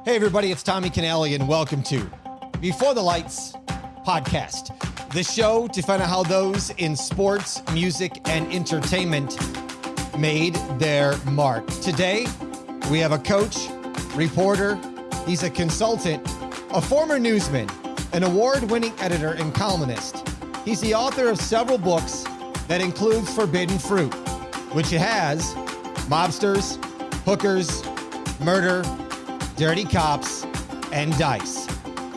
Hey everybody, it's Tommy Canelli and welcome to Before the Lights podcast, the show to find out how those in sports, music, and entertainment made their mark. Today, we have a coach, reporter, he's a consultant, a former newsman, an award-winning editor and columnist. He's the author of several books that includes Forbidden Fruit, which has mobsters, hookers, murder, dirty cops, and dice.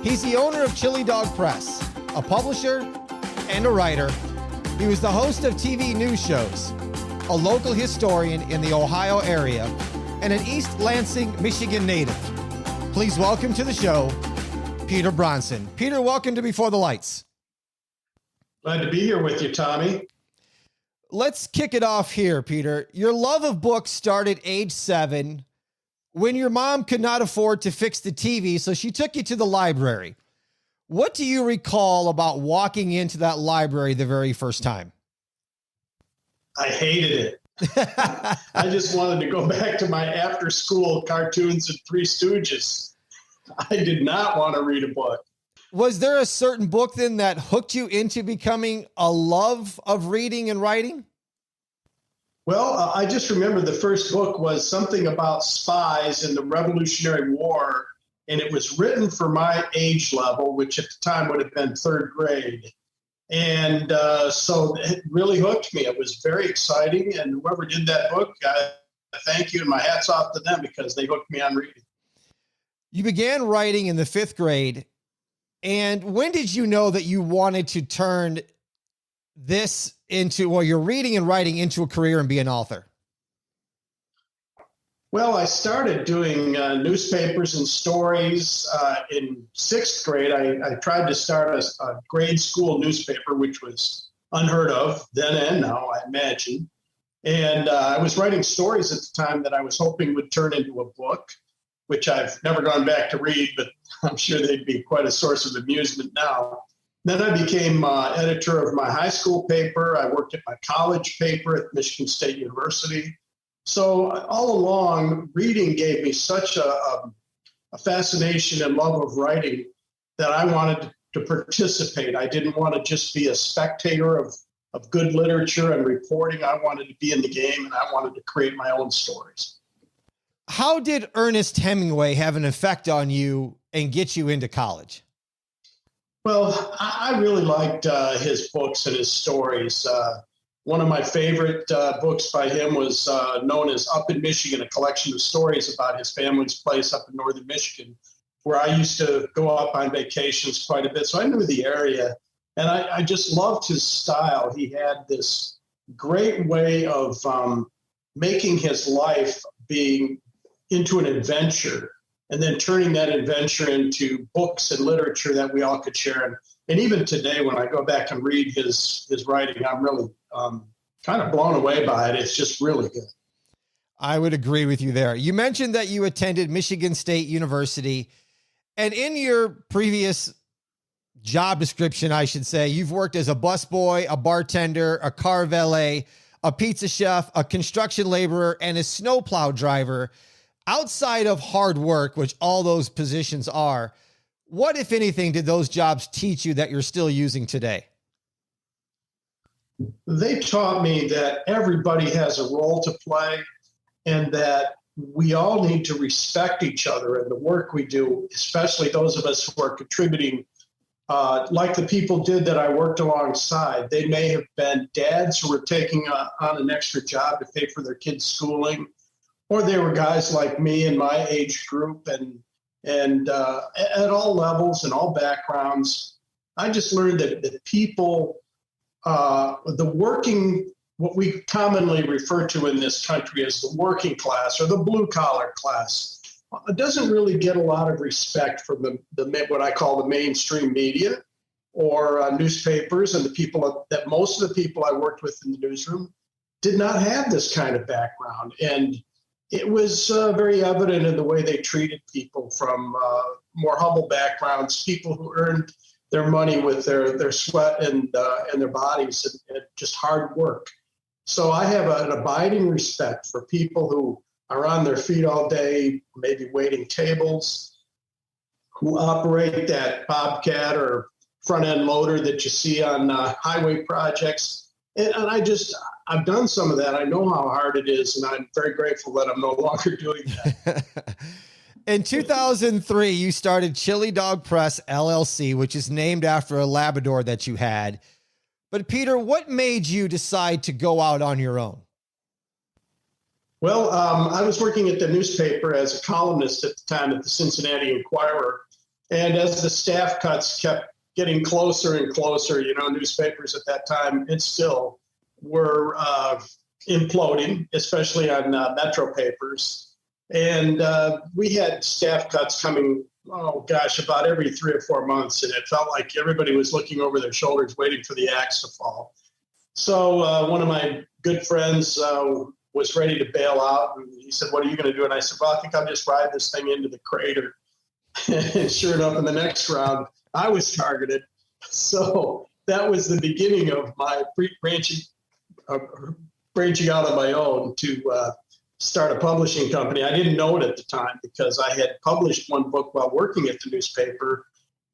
He's the owner of Chilidog Press, a publisher and a writer. He was the host of TV news shows, a local historian in the Ohio area, and an East Lansing, Michigan native. Please welcome to the show, Peter Bronson. Peter, welcome to Before the Lights. Glad to be here with you, Tommy. Let's kick it off here, Peter. Your love of books started age 7 when your mom could not afford to fix the TV, so she took you to the library. What do you recall about walking into that library the very first time? I hated it. I just wanted to go back to my after-school cartoons and Three Stooges. I did not want to read a book. Was there a certain book then that hooked you into becoming a love of reading and writing? Well, I just remember the first book was something about spies in the Revolutionary War, and it was written for my age level, which at the time would have been third grade. And so it really hooked me. It was very exciting, and whoever did that book, I thank you, and my hat's off to them because they hooked me on reading. You began writing in the 5th grade, and when did you know that you wanted to turn this into, well, you're reading and writing into a career and be an author? Well, I started doing newspapers and stories in 6th grade. I tried to start a grade school newspaper, which was unheard of then and now, I imagine. And I was writing stories at the time that I was hoping would turn into a book, which I've never gone back to read, but I'm sure they'd be quite a source of amusement now. Then I became editor of my high school paper. I worked at my college paper at Michigan State University. So all along, reading gave me such a fascination and love of writing that I wanted to participate. I didn't want to just be a spectator of good literature and reporting. I wanted to be in the game, and I wanted to create my own stories. How did Earnest Hemmingway have an effect on you and get you into college? Well, I really liked his books and his stories. One of my favorite books by him was known as Up in Michigan, a collection of stories about his family's place up in northern Michigan, where I used to go up on vacations quite a bit. So I knew the area, and I just loved his style. He had this great way of making his life being into an adventure, and then turning that adventure into books and literature that we all could share. And even today, when I go back and read his writing, I'm really kind of blown away by it. It's just really good. I would agree with you there. You mentioned that you attended Michigan State University, and in your previous job description, I should say, you've worked as a busboy, a bartender, a car valet, a pizza chef, a construction laborer, and a snowplow driver. Outside of hard work, which all those positions are, what, if anything, did those jobs teach you that you're still using today? They taught me that everybody has a role to play and that we all need to respect each other and the work we do, especially those of us who are contributing, like the people did that I worked alongside. They may have been dads who were taking on an extra job to pay for their kids' schooling, or they were guys like me in my age group, and at all levels and all backgrounds. I just learned that people, the working, what we commonly refer to in this country as the working class or the blue collar class, doesn't really get a lot of respect from the what I call the mainstream media or newspapers, and the people that most of the people I worked with in the newsroom did not have this kind of background. And it was very evident in the way they treated people from more humble backgrounds, people who earned their money with their sweat and their bodies and just hard work. So I have an abiding respect for people who are on their feet all day, maybe waiting tables, who operate that Bobcat or front end loader that you see on highway projects. And I've done some of that. I know how hard it is, and I'm very grateful that I'm no longer doing that. In 2003, you started Chilidog Press LLC, which is named after a Labrador that you had. But Peter, what made you decide to go out on your own? Well, I was working at the newspaper as a columnist at the time at the Cincinnati Enquirer. And as the staff cuts kept getting closer and closer, newspapers at that time, and still were imploding, especially on metro papers. And we had staff cuts coming, about every 3 or 4 months. And it felt like everybody was looking over their shoulders, waiting for the axe to fall. So one of my good friends was ready to bail out. And he said, "What are you going to do?" And I said, "Well, I think I'll just ride this thing into the crater." And sure enough, in the next round, I was targeted. So that was the beginning of my branching out on my own to start a publishing company. I didn't know it at the time because I had published one book while working at the newspaper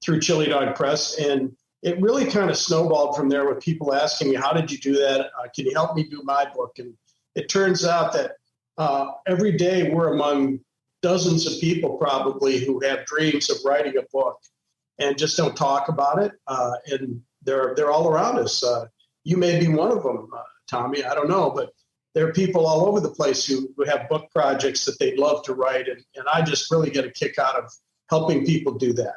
through Chilidog Press. And it really kind of snowballed from there with people asking me, "How did you do that? Can you help me do my book?" And it turns out that every day we're among dozens of people probably who have dreams of writing a book and just don't talk about it. And they're all around us. You may be one of them, Tommy. I don't know, but there are people all over the place who have book projects that they'd love to write. And I just really get a kick out of helping people do that.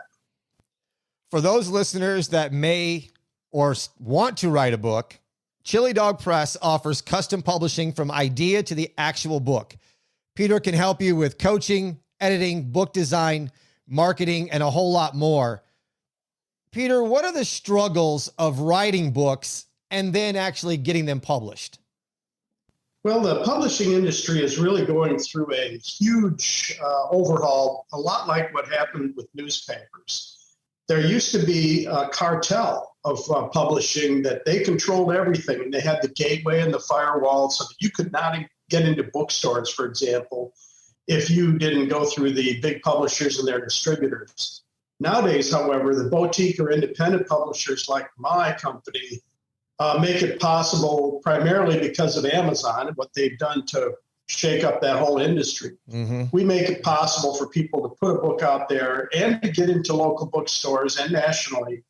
For those listeners that may or want to write a book, Chilidog Press offers custom publishing from idea to the actual book. Peter can help you with coaching, editing, book design, marketing, and a whole lot more. Peter, what are the struggles of writing books and then actually getting them published? Well, the publishing industry is really going through a huge overhaul, a lot like what happened with newspapers. There used to be a cartel of publishing that they controlled everything, and they had the gateway and the firewall so that you could not get into bookstores, for example, if you didn't go through the big publishers and their distributors. Nowadays, however, the boutique or independent publishers like my company make it possible primarily because of Amazon and what they've done to shake up that whole industry. Mm-hmm. We make it possible for people to put a book out there and to get into local bookstores and nationally.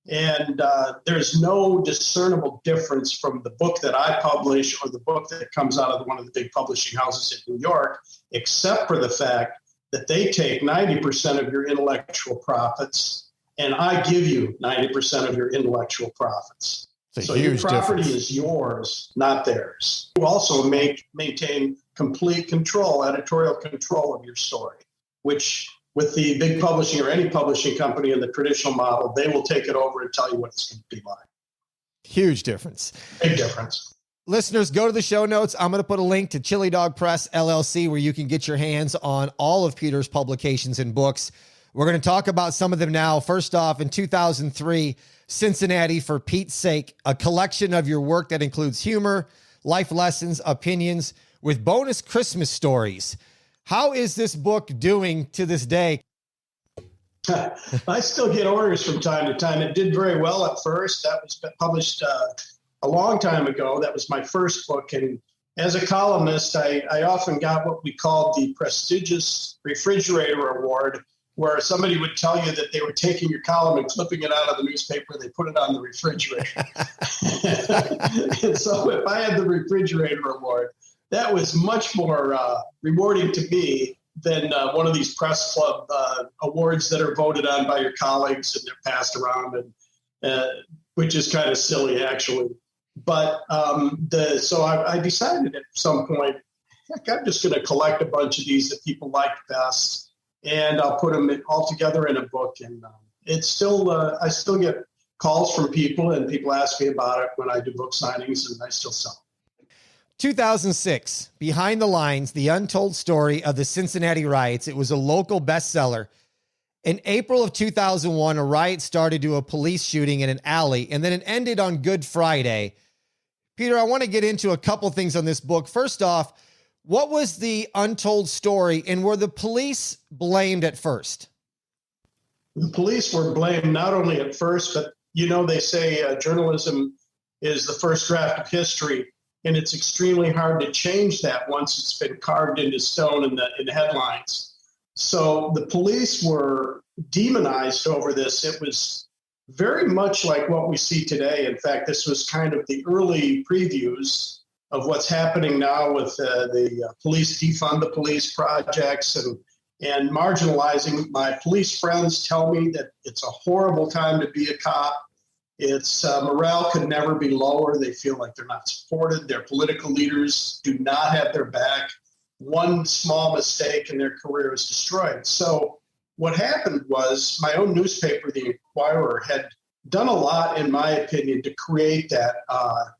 And there's no discernible difference from the book that I publish or the book that comes out of one of the big publishing houses in New York, except for the fact that they take 90% of your intellectual profits, and I give you 90% of your intellectual profits. So your property is yours, not theirs. You also maintain complete control, editorial control of your story, which with the big publishing or any publishing company in the traditional model, they will take it over and tell you what it's going to be like. Huge difference. Big difference. Listeners, go to the show notes. I'm going to put a link to Chilidog Press LLC where you can get your hands on all of Peter's publications and books. We're going to talk about some of them now. First off, in 2003, Cincinnati, For Pete's Sake, a collection of your work that includes humor, life lessons, opinions, with bonus Christmas stories. How is this book doing to this day? I still get orders from time to time. It did very well at first. That was published a long time ago. That was my first book. And as a columnist, I often got what we called the prestigious refrigerator award, where somebody would tell you that they were taking your column and clipping it out of the newspaper, and they put it on the refrigerator. And so if I had the refrigerator award, that was much more rewarding to me than one of these press club awards that are voted on by your colleagues and they're passed around, and which is kind of silly, actually. But so I decided at some point, heck, I'm just going to collect a bunch of these that people like best, and I'll put them all together in a book. And it's still, I still get calls from people, and people ask me about it when I do book signings, and I still sell. 2006, Behind the Lines, the untold story of the Cincinnati Riots. It was a local bestseller. In April of 2001, a riot started to a police shooting in an alley, and then it ended on Good Friday. Peter, I want to get into a couple things on this book. First off, what was the untold story, and were the police blamed at first? The police were blamed not only at first, but they say journalism is the first draft of history, and it's extremely hard to change that once it's been carved into stone in the headlines. So the police were demonized over this. It was very much like what we see today. In fact, this was kind of the early previews of what's happening now with the police defund the police projects and marginalizing. My police friends tell me that it's a horrible time to be a cop. It's morale could never be lower. They feel like they're not supported. Their political leaders do not have their back. One small mistake and their career is destroyed. So what happened was my own newspaper, The Inquirer, had done a lot, in my opinion, to create that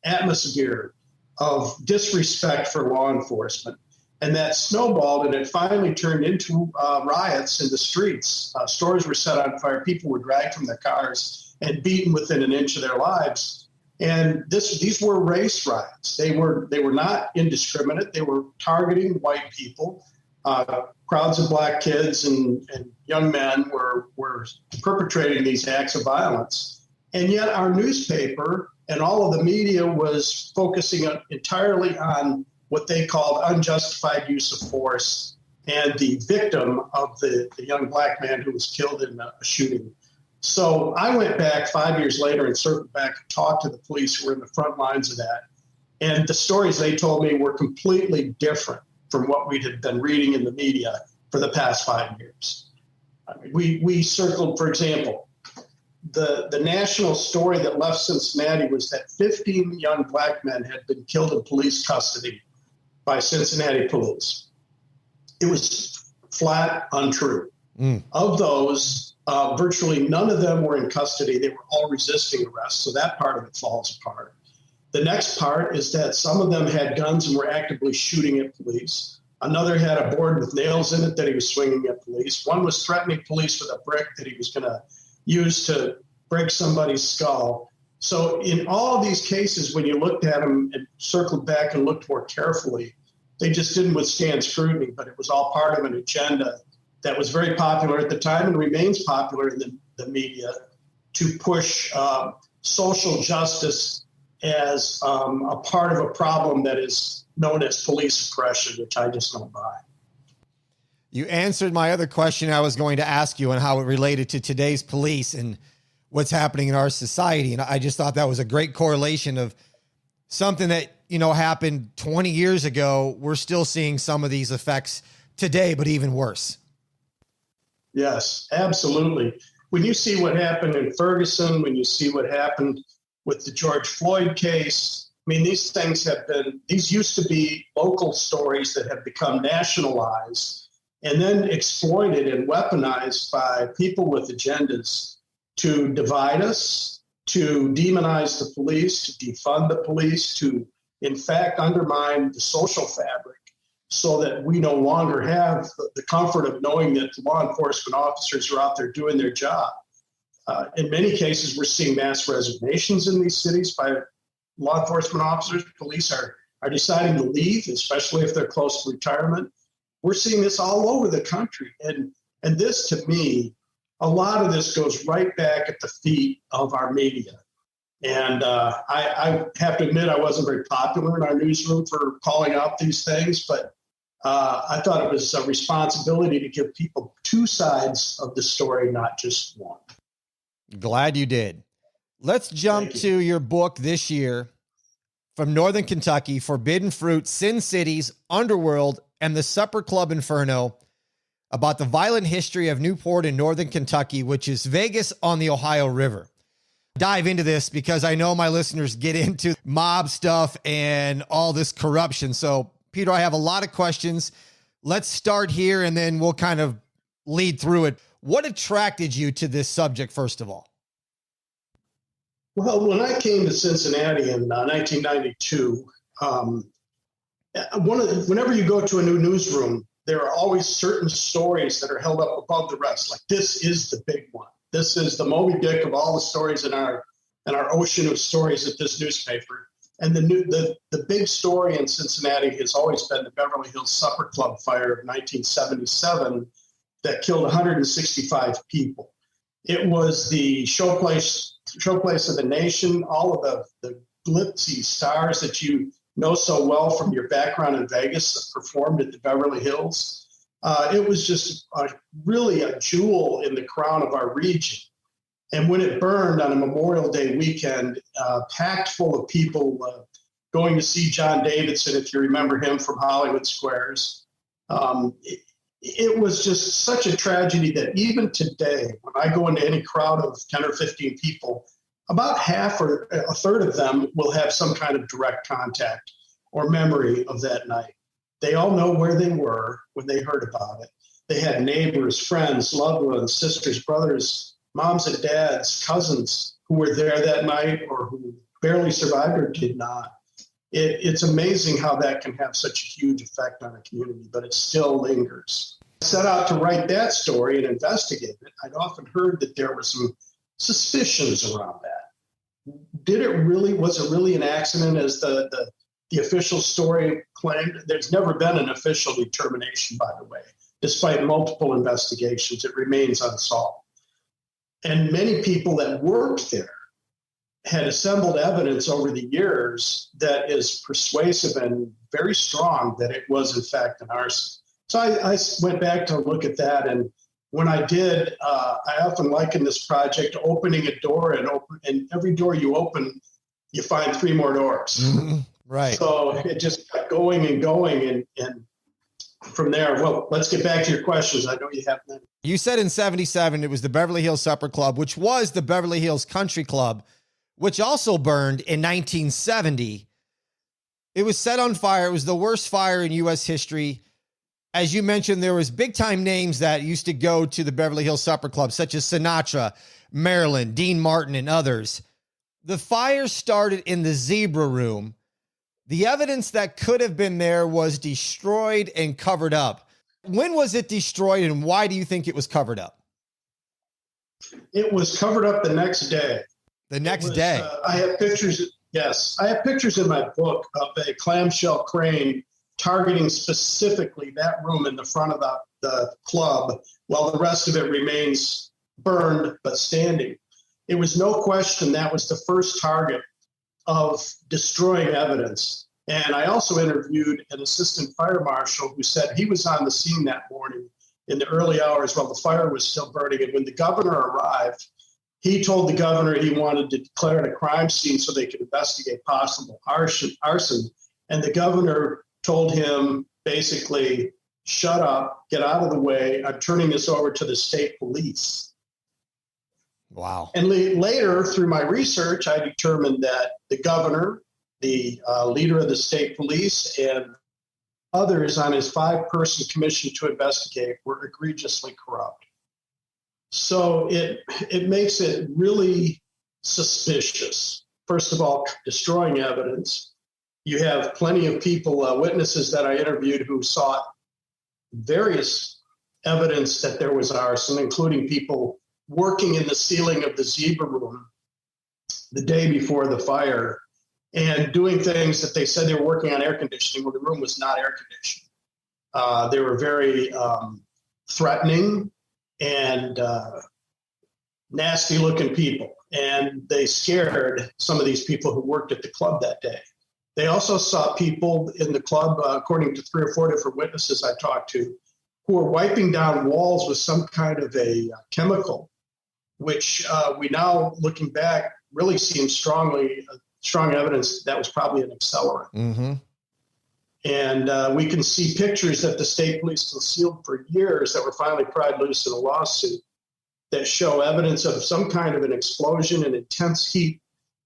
atmosphere of disrespect for law enforcement. And that snowballed, and it finally turned into riots in the streets. Stores were set on fire. People were dragged from their cars and beaten within an inch of their lives. And these were race riots. They were not indiscriminate. They were targeting white people. Crowds of black kids and young men were perpetrating these acts of violence. And yet our newspaper and all of the media was focusing entirely on what they called unjustified use of force and the victim of the young black man who was killed in a shooting. So I went back 5 years later and circled back and talked to the police who were in the front lines of that. And the stories they told me were completely different from what we had been reading in the media for the past 5 years. I mean, we circled, for example, the national story that left Cincinnati was that 15 young black men had been killed in police custody by Cincinnati police. It was flat untrue. Of those, virtually none of them were in custody. They were all resisting arrest, so that part of it falls apart. The next part is that some of them had guns and were actively shooting at police. Another had a board with nails in it that he was swinging at police. One was threatening police with a brick that he was going to use to break somebody's skull. So in all of these cases, when you looked at them and circled back and looked more carefully, they just didn't withstand scrutiny, but it was all part of an agenda that was very popular at the time and remains popular in the media to push social justice as a part of a problem that is known as police oppression, which I just don't buy. You answered my other question I was going to ask you on how it related to today's police and what's happening in our society. And I just thought that was a great correlation of something that, happened 20 years ago. We're still seeing some of these effects today, but even worse. Yes, absolutely. When you see what happened in Ferguson, when you see what happened with the George Floyd case, I mean, these used to be local stories that have become nationalized and then exploited and weaponized by people with agendas to divide us, to demonize the police, to defund the police, to, in fact, undermine the social fabric so that we no longer have the comfort of knowing that law enforcement officers are out there doing their job. In many cases, we're seeing mass resignations in these cities by law enforcement officers. Police are deciding to leave, especially if they're close to retirement. We're seeing this all over the country. And this, to me, a lot of this goes right back at the feet of our media. And I have to admit, I wasn't very popular in our newsroom for calling out these things, but I thought it was a responsibility to give people two sides of the story, not just one. Glad you did. Let's jump to your book this year from Northern Kentucky, Forbidden Fruit, Sin Cities, Underworld, and the Supper Club Inferno, about the violent history of Newport in Northern Kentucky, which is Vegas on the Ohio River. Dive into this because I know my listeners get into mob stuff and all this corruption. So, Peter, I have a lot of questions. Let's start here and then we'll kind of lead through it. What attracted you to this subject, first of all? Well, when I came to Cincinnati in 1992, whenever you go to a new newsroom, there are always certain stories that are held up above the rest. Like, this is the big one. This is the Moby Dick of all the stories in our ocean of stories at this newspaper. And the big story in Cincinnati has always been the Beverly Hills Supper Club fire of 1977 that killed 165 people. It was the showplace of the nation. All of the glitzy stars that you know so well from your background in Vegas that performed at the Beverly Hills. It was just really a jewel in the crown of our region. And when it burned on a Memorial Day weekend, packed full of people going to see John Davidson, if you remember him from Hollywood Squares, it was just such a tragedy that even today, when I go into any crowd of 10 or 15 people, about half or a third of them will have some kind of direct contact or memory of that night. They all know where they were when they heard about it. They had neighbors, friends, loved ones, sisters, brothers, moms and dads, cousins who were there that night or who barely survived or did not. It's amazing how that can have such a huge effect on a community, but it still lingers. I set out to write that story and investigate it. I'd often heard that there were some suspicions around that. Was it really an accident as the official story claimed? There's never been an official determination, by the way. Despite multiple investigations, it remains unsolved. And many people that worked there had assembled evidence over the years that is persuasive and very strong that it was, in fact, an arson. So I went back to look at that. And when I did, I often liken this project to opening a door, and every door you open, you find three more doors. Mm-hmm. Right. So it just kept going and going. And from there, well, let's get back to your questions. I know you have many. You said in 77, it was the Beverly Hills Supper Club, which was the Beverly Hills Country Club, which also burned in 1970. It was set on fire. It was the worst fire in U.S. history. As you mentioned, there was big-time names that used to go to the Beverly Hills Supper Club, such as Sinatra, Marilyn, Dean Martin, and others. The fire started in the Zebra Room. The evidence that could have been there was destroyed and covered up. When was it destroyed, and why do you think it was covered up? It was covered up the next day. The next day. I have pictures. Yes, I have pictures in my book of a clamshell crane targeting specifically that room in the front of the club, while the rest of it remains burned but standing. It was no question that was the first target of destroying evidence. And I also interviewed an assistant fire marshal who said he was on the scene that morning in the early hours while the fire was still burning. And when the governor arrived, he told the governor he wanted to declare it a crime scene so they could investigate possible arson. And the governor told him basically, shut up, get out of the way. I'm turning this over to the state police. Wow. And later, through my research, I determined that the governor, the leader of the state police, and others on his 5-person commission to investigate were egregiously corrupt. So it makes it really suspicious. First of all, destroying evidence. You have plenty of people, witnesses that I interviewed who saw various evidence that there was arson, including people working in the ceiling of the Zebra Room the day before the fire and doing things that they said they were working on air conditioning when the room was not air conditioned. They were very threatening and nasty looking people. And they scared some of these people who worked at the club that day. They also saw people in the club, according to 3 or 4 different witnesses I talked to, who were wiping down walls with some kind of a chemical, which we now, looking back, really seems strong evidence that was probably an accelerant. Mm-hmm. And we can see pictures that the state police concealed for years that were finally pried loose in a lawsuit that show evidence of some kind of an explosion and intense heat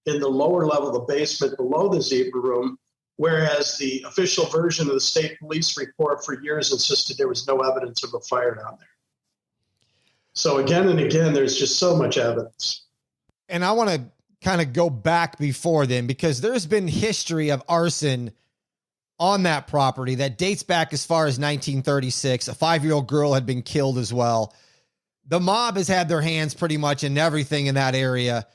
in the lower level of the basement below the Zebra Room, whereas the official version of the state police report for years insisted there was no evidence of a fire down there. So again and again, there's just so much evidence. And I want to kind of go back before then, because there's been history of arson on that property that dates back as far as 1936. A 5-year-old girl had been killed as well. The mob has had their hands pretty much in everything in that area.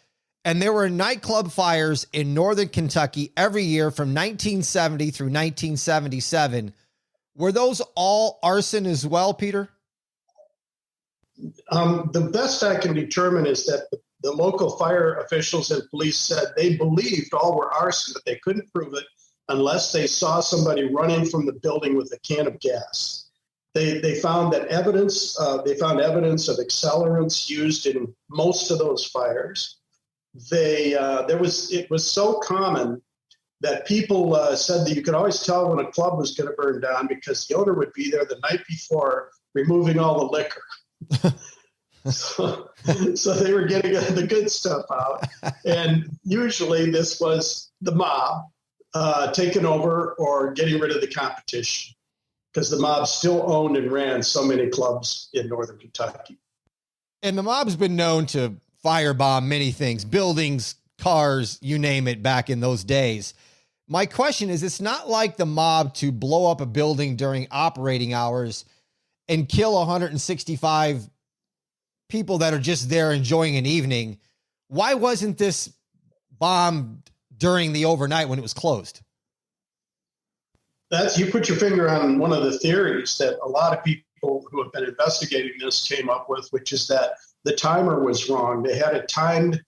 And there were nightclub fires in northern Kentucky every year from 1970 through 1977. Were those all arson as well, Peter? The best I can determine is that the local fire officials and police said they believed all were arson, but they couldn't prove it unless they saw somebody running from the building with a can of gas. They found that evidence. They found evidence of accelerants used in most of those fires. It was so common that people said that you could always tell when a club was going to burn down because the owner would be there the night before removing all the liquor. So they were getting the good stuff out. And usually this was the mob taking over or getting rid of the competition because the mob still owned and ran so many clubs in northern Kentucky. And the mob's been known to firebomb many things, buildings, cars, you name it, back in those days. My question is, it's not like the mob to blow up a building during operating hours and kill 165 people that are just there enjoying an evening. Why wasn't this bombed during the overnight when it was closed? You put your finger on one of the theories that a lot of people who have been investigating this came up with, which is that the timer was wrong. They had a timed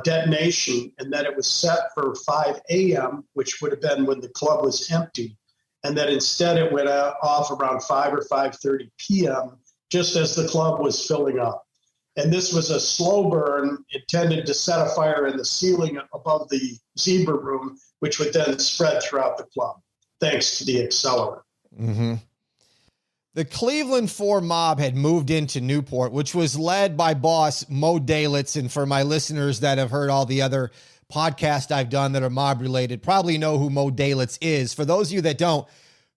detonation, and that it was set for 5 a.m., which would have been when the club was empty, and that instead it went off around 5 or 5:30 p.m., just as the club was filling up. And this was a slow burn intended to set a fire in the ceiling above the zebra room, which would then spread throughout the club, thanks to the accelerant. Mm-hmm. The Cleveland 4 mob had moved into Newport, which was led by boss Mo Dalitz. And for my listeners that have heard all the other podcasts I've done that are mob related, probably know who Mo Dalitz is. For those of you that don't,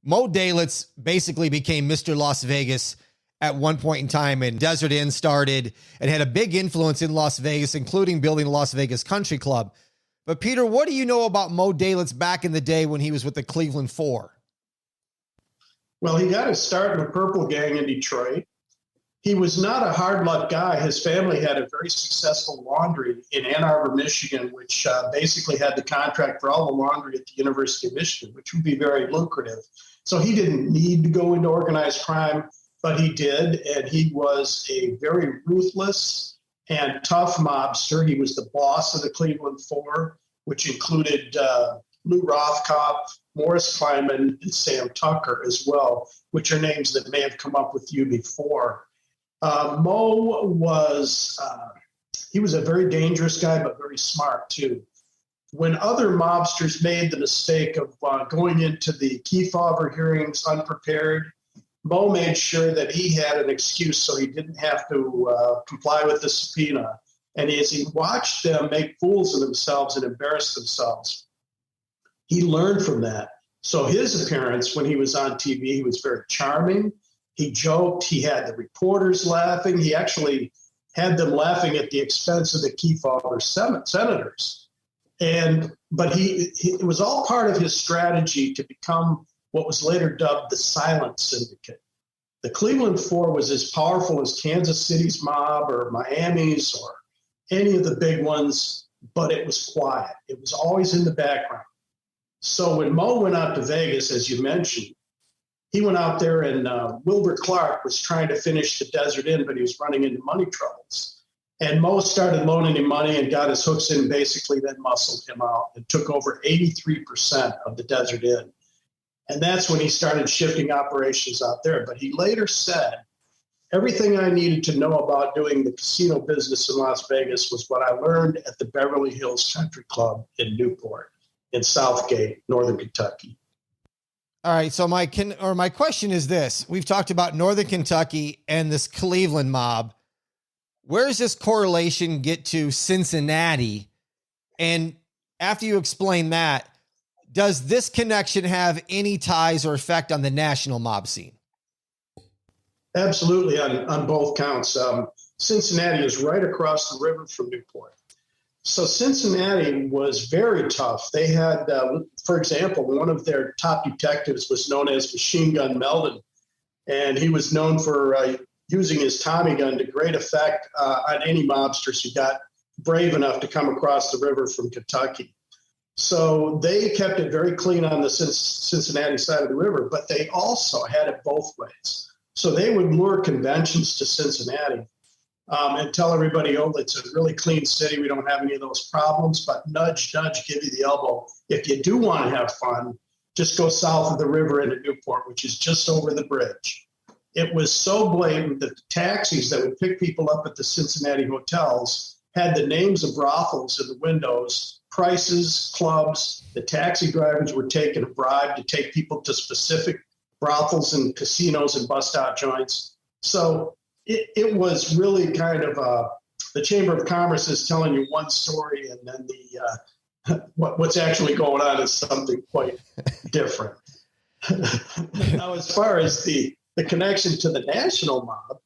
Mo Dalitz basically became Mr. Las Vegas at one point in time, and Desert Inn started and had a big influence in Las Vegas, including building the Las Vegas Country Club. But Peter, what do you know about Mo Dalitz back in the day when he was with the Cleveland 4? Well, he got his start in the Purple Gang in Detroit. He was not a hard luck guy. His family had a very successful laundry in Ann Arbor, Michigan, which basically had the contract for all the laundry at the University of Michigan, which would be very lucrative. So he didn't need to go into organized crime, but he did. And he was a very ruthless and tough mobster. He was the boss of the Cleveland 4, which included Lou Rothkopf, Morris Kleinman, and Sam Tucker as well, which are names that may have come up with you before. Mo was, he was a very dangerous guy, but very smart too. When other mobsters made the mistake of going into the Kefauver hearings unprepared, Mo made sure that he had an excuse so he didn't have to comply with the subpoena. And as he watched them make fools of themselves and embarrass themselves, he learned from that. So his appearance when he was on TV, he was very charming. He joked. He had the reporters laughing. He actually had them laughing at the expense of the Kefauver senators. But it was all part of his strategy to become what was later dubbed the Silent Syndicate. The Cleveland 4 was as powerful as Kansas City's mob or Miami's or any of the big ones, but it was quiet. It was always in the background. So when Mo went out to Vegas, as you mentioned, he went out there and Wilbur Clark was trying to finish the Desert Inn, but he was running into money troubles. And Mo started loaning him money and got his hooks in, basically then muscled him out and took over 83% of the Desert Inn. And that's when he started shifting operations out there. But he later said, everything I needed to know about doing the casino business in Las Vegas was what I learned at the Beverly Hills Country Club in Newport, in Southgate, Northern Kentucky. All right. So my question is this. We've talked about Northern Kentucky and this Cleveland mob. Where does this correlation get to Cincinnati? And after you explain that, does this connection have any ties or effect on the national mob scene? Absolutely, on both counts. Cincinnati is right across the river from Newport. So Cincinnati was very tough. They had, for example, one of their top detectives was known as Machine Gun Meldon, and he was known for using his Tommy gun to great effect on any mobsters who got brave enough to come across the river from Kentucky. So they kept it very clean on the Cincinnati side of the river, but they also had it both ways. So they would lure conventions to Cincinnati and tell everybody, oh, it's a really clean city. We don't have any of those problems, but nudge, nudge, give you the elbow. If you do want to have fun, just go south of the river into Newport, which is just over the bridge. It was so blatant that the taxis that would pick people up at the Cincinnati hotels had the names of brothels in the windows, prices, clubs. The taxi drivers were taking a bribe to take people to specific brothels and casinos and bust-out joints. So it was really kind of the Chamber of Commerce is telling you one story, and then what's actually going on is something quite different. Now, as far as the connection to the national mob,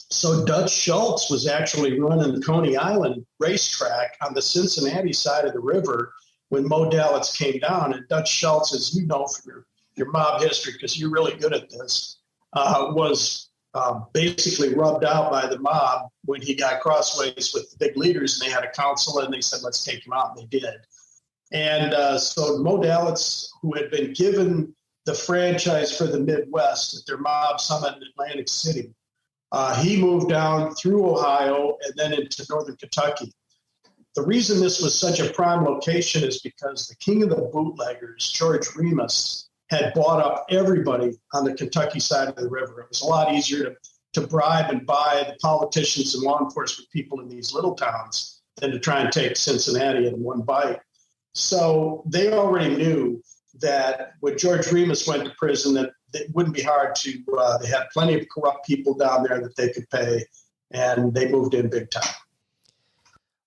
so Dutch Schultz was actually running the Coney Island racetrack on the Cincinnati side of the river when Mo Dalitz came down. And Dutch Schultz, as you know from your mob history, because you're really good at this, was basically rubbed out by the mob when he got crossways with the big leaders, and they had a council, and they said, let's take him out, and they did. And so Mo Dalitz, who had been given the franchise for the Midwest at their mob summit in Atlantic City, he moved down through Ohio and then into northern Kentucky. The reason this was such a prime location is because the king of the bootleggers, George Remus, had bought up everybody on the Kentucky side of the river. It was a lot easier to bribe and buy the politicians and law enforcement people in these little towns than to try and take Cincinnati in one bite. So they already knew that when George Remus went to prison, that it wouldn't be hard to, they had plenty of corrupt people down there that they could pay, and they moved in big time.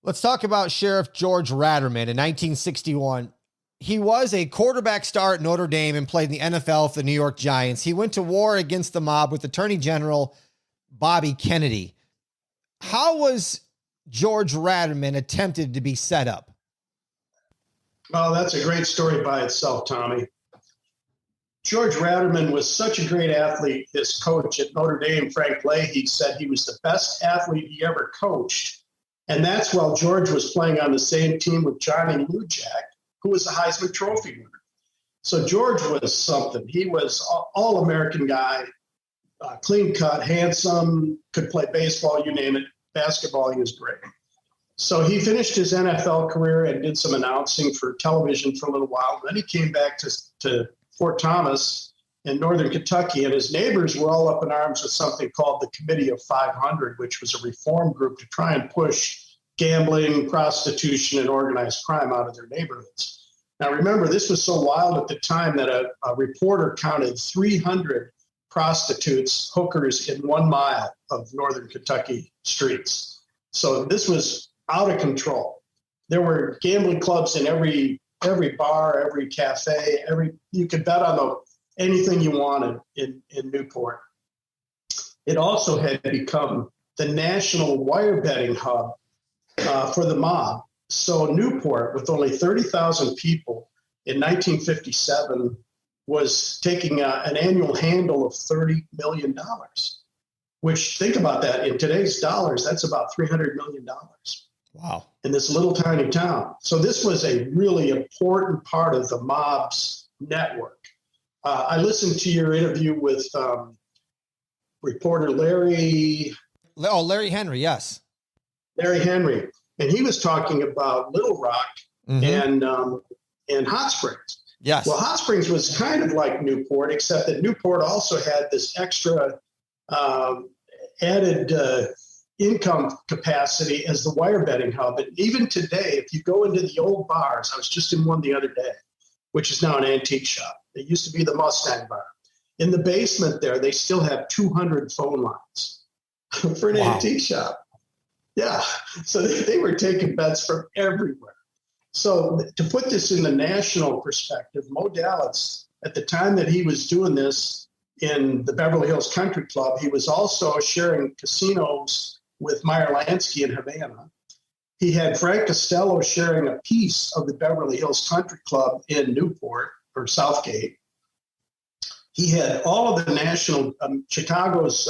Let's talk about Sheriff George Ratterman in 1961. He was a quarterback star at Notre Dame and played in the NFL for the New York Giants. He went to war against the mob with Attorney General Bobby Kennedy. How was George Ratterman attempted to be set up? Well, that's a great story by itself, Tommy. George Ratterman was such a great athlete. His coach at Notre Dame, Frank Leahy, said he was the best athlete he ever coached. And that's while George was playing on the same team with Johnny Lujack, who was a Heisman Trophy winner. So George was something. He was all-American guy, clean cut, handsome, could play baseball, you name it. Basketball, he was great. So he finished his NFL career and did some announcing for television for a little while. Then he came back to Fort Thomas in northern Kentucky, and his neighbors were all up in arms with something called the Committee of 500, which was a reform group to try and push gambling, prostitution, and organized crime out of their neighborhoods. Now, remember, this was so wild at the time that a reporter counted 300 prostitutes, hookers in 1 mile of northern Kentucky streets. So this was out of control. There were gambling clubs in every bar, every cafe, you could bet on anything you wanted in Newport. It also had become the national wire betting hub for the mob. So Newport, with only 30,000 people in 1957, was taking an annual handle of $30 million, which, think about that, in today's dollars, that's about $300 million. Wow. In this little tiny town. So this was a really important part of the mob's network. I listened to your interview with reporter Larry. Oh, Larry Henry, yes. Larry Henry. And he was talking about Little Rock and Hot Springs. Yes. Well, Hot Springs was kind of like Newport, except that Newport also had this extra added income capacity as the wire betting hub. And even today, if you go into the old bars, I was just in one the other day, which is now an antique shop. It used to be the Mustang Bar. In the basement there, they still have 200 phone lines for an antique shop. Yeah. So they were taking bets from everywhere. So to put this in the national perspective, Mo Dalitz, at the time that he was doing this in the Beverly Hills Country Club, he was also sharing casinos with Meyer Lansky in Havana. He had Frank Costello sharing a piece of the Beverly Hills Country Club in Newport or Southgate. He had all of the national, Chicago's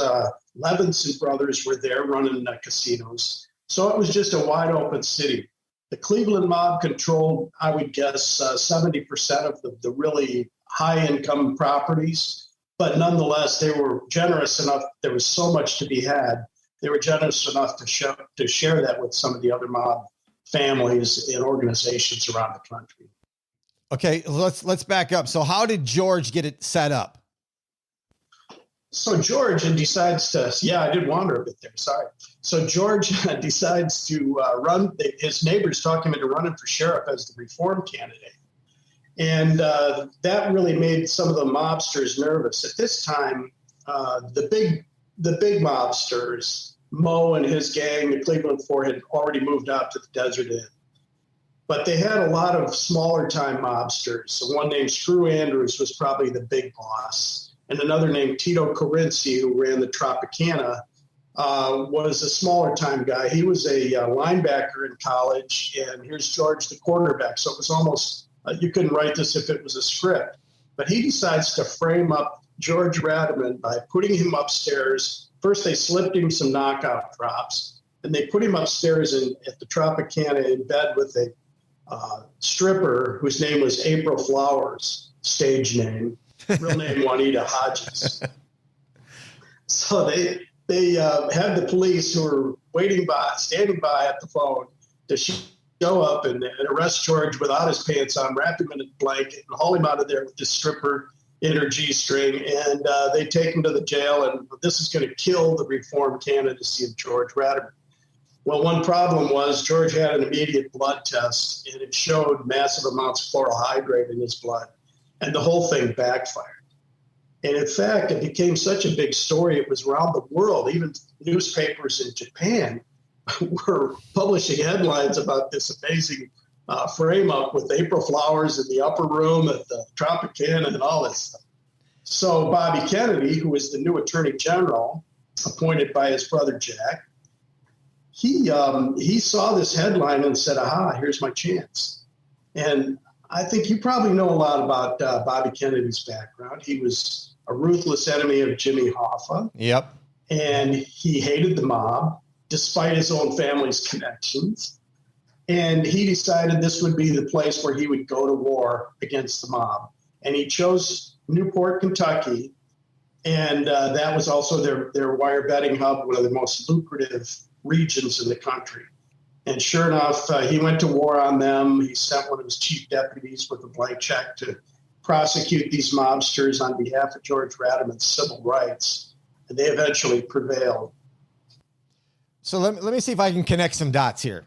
Levinson brothers were there running casinos. So it was just a wide open city. The Cleveland mob controlled, I would guess, 70% of the really high income properties. but nonetheless, they were generous enough. There was so much to be had. They were generous enough to share that with some of the other mob families and organizations around the country. Okay, let's back up. So how did George get it set up? So George decides to, I did wander a bit there, sorry. So George decides to run, his neighbors talk him into running for sheriff as the reform candidate. And that really made some of the mobsters nervous. At this time, the big mobsters, Mo and his gang, the Cleveland Four, had already moved out to the Desert Inn. But they had a lot of smaller time mobsters. So one named Screw Andrews was probably the big boss. And another named Tito Corinci, who ran the Tropicana, was a smaller time guy. He was a linebacker in college, and here's George, the quarterback. So it was almost, you couldn't write this if it was a script. But he decides to frame up George Radaman by putting him upstairs. First, they slipped him some knockout drops, and they put him upstairs at the Tropicana in bed with a stripper whose name was April Flowers, stage name. Real name Juanita Hodges. So they had the police who were standing by at the phone to show up and arrest George without his pants on, wrap him in a blanket, and haul him out of there with this stripper in her G-string. And they take him to the jail, and this is going to kill the reform candidacy of George Radaman. Well, one problem was George had an immediate blood test, and it showed massive amounts of chloral hydrate in his blood. And the whole thing backfired. And in fact, it became such a big story. It was around the world. Even newspapers in Japan were publishing headlines about this amazing frame up with April Flowers in the upper room at the Tropicana and all this stuff. So Bobby Kennedy, who was the new attorney general appointed by his brother Jack, he saw this headline and said, aha, here's my chance. And I think you probably know a lot about Bobby Kennedy's background. He was a ruthless enemy of Jimmy Hoffa. Yep. And he hated the mob, despite his own family's connections. And he decided this would be the place where he would go to war against the mob. And he chose Newport, Kentucky. And that was also their wire betting hub, one of the most lucrative regions in the country. And sure enough, he went to war on them. He sent one of his chief deputies with a blank check to prosecute these mobsters on behalf of George Radaman's civil rights. And they eventually prevailed. So let me see if I can connect some dots here.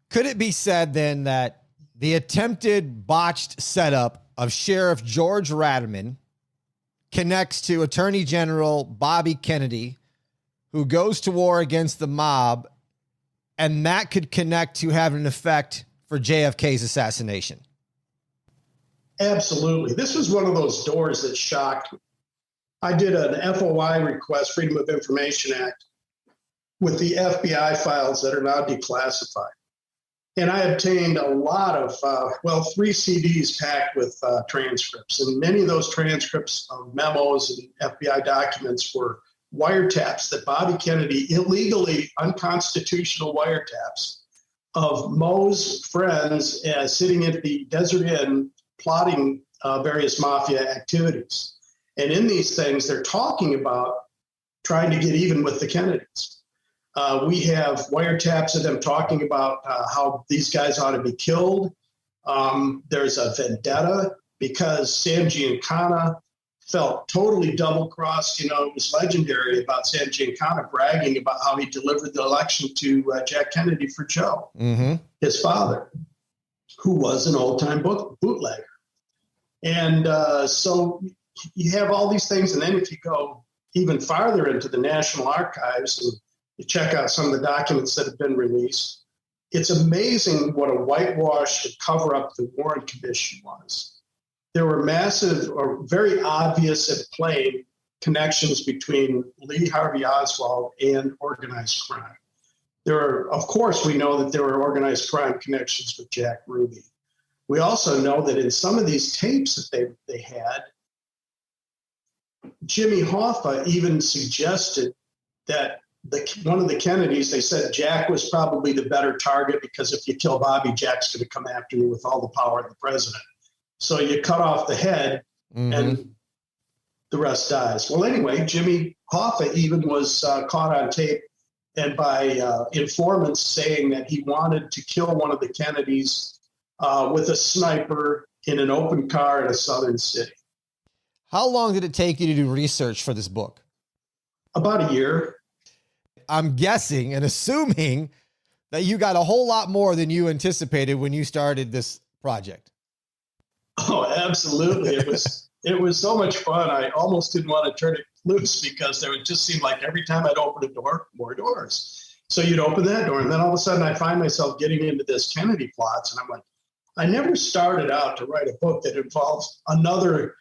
Could it be said then that the attempted botched setup of Sheriff George Radaman connects to Attorney General Bobby Kennedy, who goes to war against the mob, and that could connect to have an effect for JFK's assassination? Absolutely. This was one of those doors that shocked me. I did an FOI request, Freedom of Information Act, with the FBI files that are now declassified. And I obtained a lot of, 3 CDs packed with transcripts. And many of those transcripts of memos and FBI documents were wiretaps that Bobby Kennedy, illegally unconstitutional wiretaps of Mo's friends sitting at the Desert Inn plotting various mafia activities. And in these things, they're talking about trying to get even with the Kennedys. We have wiretaps of them talking about how these guys ought to be killed. There's a vendetta because Sam Giancana felt totally double-crossed. You know, it was legendary about Sam Giancana bragging about how he delivered the election to Jack Kennedy for Joe, his father, who was an old-time bootlegger. And so you have all these things. And then if you go even farther into the National Archives and you check out some of the documents that have been released, it's amazing what a whitewash and cover-up the Warren Commission was. There were massive or very obvious and plain connections between Lee Harvey Oswald and organized crime. There are, of course, we know that there were organized crime connections with Jack Ruby. We also know that in some of these tapes that they had, Jimmy Hoffa even suggested that one of the Kennedys, they said Jack was probably the better target because if you kill Bobby, Jack's going to come after you with all the power of the president. So you cut off the head and the rest dies. Well, anyway, Jimmy Hoffa even was caught on tape and by informants saying that he wanted to kill one of the Kennedys with a sniper in an open car in a southern city. How long did it take you to do research for this book? About a year. I'm guessing and assuming that you got a whole lot more than you anticipated when you started this project. Oh, absolutely. It was so much fun. I almost didn't want to turn it loose because there would just seem like every time I'd open a door, more doors. So you'd open that door, and then all of a sudden I find myself getting into this Kennedy plots, and I'm like, I never started out to write a book that involves another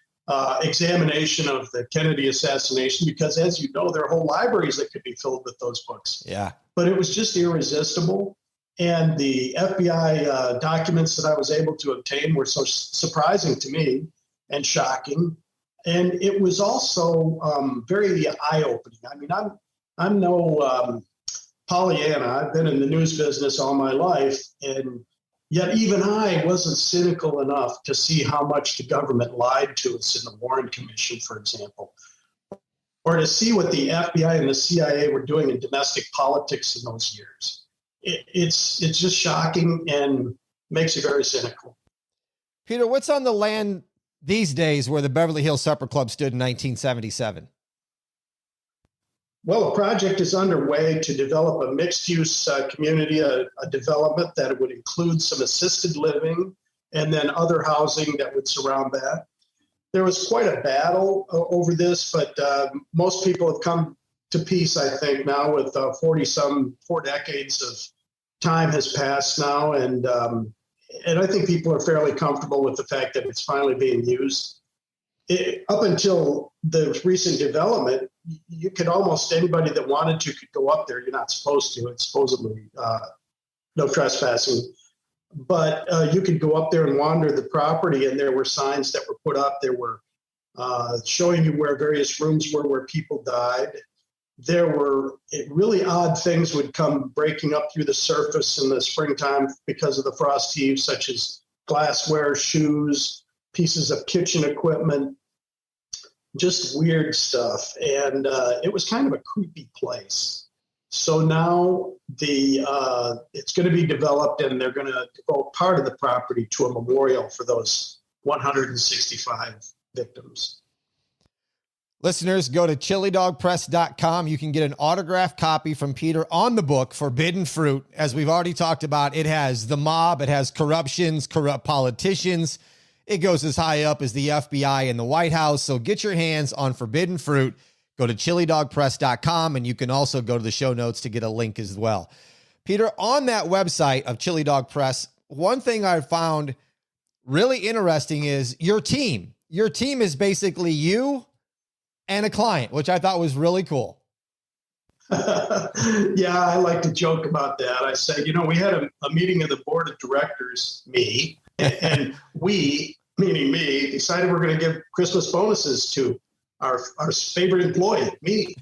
examination of the Kennedy assassination, because as you know, there are whole libraries that could be filled with those books. Yeah. But it was just irresistible. And the FBI documents that I was able to obtain were so surprising to me and shocking. And it was also very eye-opening. I mean, I'm no Pollyanna. I've been in the news business all my life, and yet even I wasn't cynical enough to see how much the government lied to us in the Warren Commission, for example, or to see what the FBI and the CIA were doing in domestic politics in those years. It's just shocking and makes you very cynical. Peter, what's on the land these days where the Beverly Hills Supper Club stood in 1977? Well, a project is underway to develop a mixed-use community, a development that would include some assisted living and then other housing that would surround that. There was quite a battle over this, but most people have come to peace, I think, now with 4 decades of time has passed now. And I think people are fairly comfortable with the fact that it's finally being used. Up until the recent development, you could almost anybody that wanted to could go up there. You're not supposed to. It's supposedly no trespassing. But you could go up there and wander the property, and there were signs that were put up. There were showing you where various rooms were where people died. There were really odd things would come breaking up through the surface in the springtime because of the frost heaves, such as glassware, shoes, pieces of kitchen equipment, just weird stuff. And it was kind of a creepy place. So now it's going to be developed, and they're going to devote part of the property to a memorial for those 165 victims. Listeners, go to chilidogpress.com. You can get an autographed copy from Peter on the book, Forbidden Fruit. As we've already talked about, it has the mob, it has corruptions, corrupt politicians. It goes as high up as the FBI and the White House. So get your hands on Forbidden Fruit. Go to chilidogpress.com, and you can also go to the show notes to get a link as well. Peter, on that website of Chilidog Press, one thing I found really interesting is your team. Your team is basically you and a client, which I thought was really cool. Yeah, I like to joke about that. I say, we had a meeting of the board of directors, me, and we, meaning me, decided we're going to give Christmas bonuses to our favorite employee, me.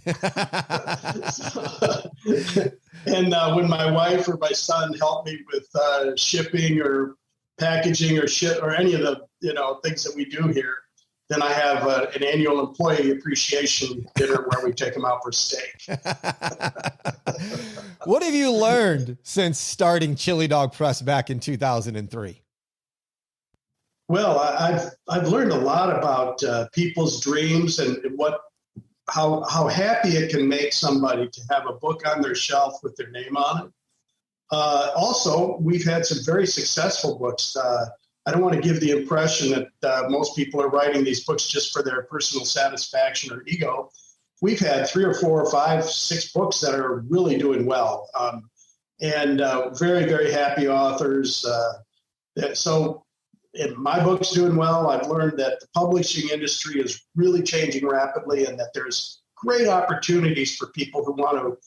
And when my wife or my son help me with shipping or packaging or shit or any of the things that we do here, then I have an annual employee appreciation dinner where we take them out for steak. What have you learned since starting Chilidog Press back in 2003? Well, I've learned a lot about people's dreams and how happy it can make somebody to have a book on their shelf with their name on it. Also, we've had some very successful books. I don't want to give the impression that most people are writing these books just for their personal satisfaction or ego. We've had 3 or 4 or 5, 6 books that are really doing well, and very, very happy authors. So my book's doing well. I've learned that the publishing industry is really changing rapidly, and that there's great opportunities for people who want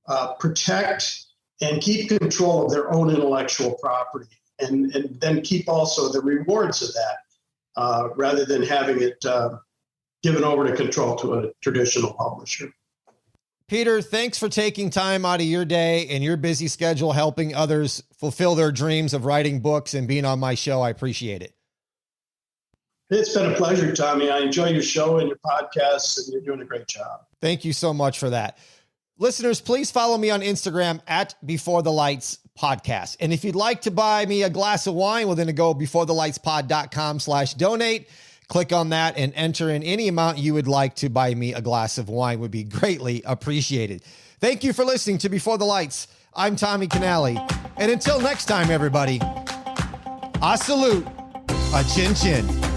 to protect and keep control of their own intellectual property. And then keep also the rewards of that, rather than having it given over to control to a traditional publisher. Peter, thanks for taking time out of your day and your busy schedule, helping others fulfill their dreams of writing books and being on my show. I appreciate it. It's been a pleasure, Tommy. I enjoy your show and your podcasts, and you're doing a great job. Thank you so much for that. Listeners, please follow me on Instagram at Before the Lights Podcast. And if you'd like to buy me a glass of wine, well, then go beforethelightspod.com/donate. Click on that and enter in any amount you would like to buy me a glass of wine. Would be greatly appreciated. Thank you for listening to Before the Lights. I'm Tommy Canale. And until next time, everybody, I salute a chin chin.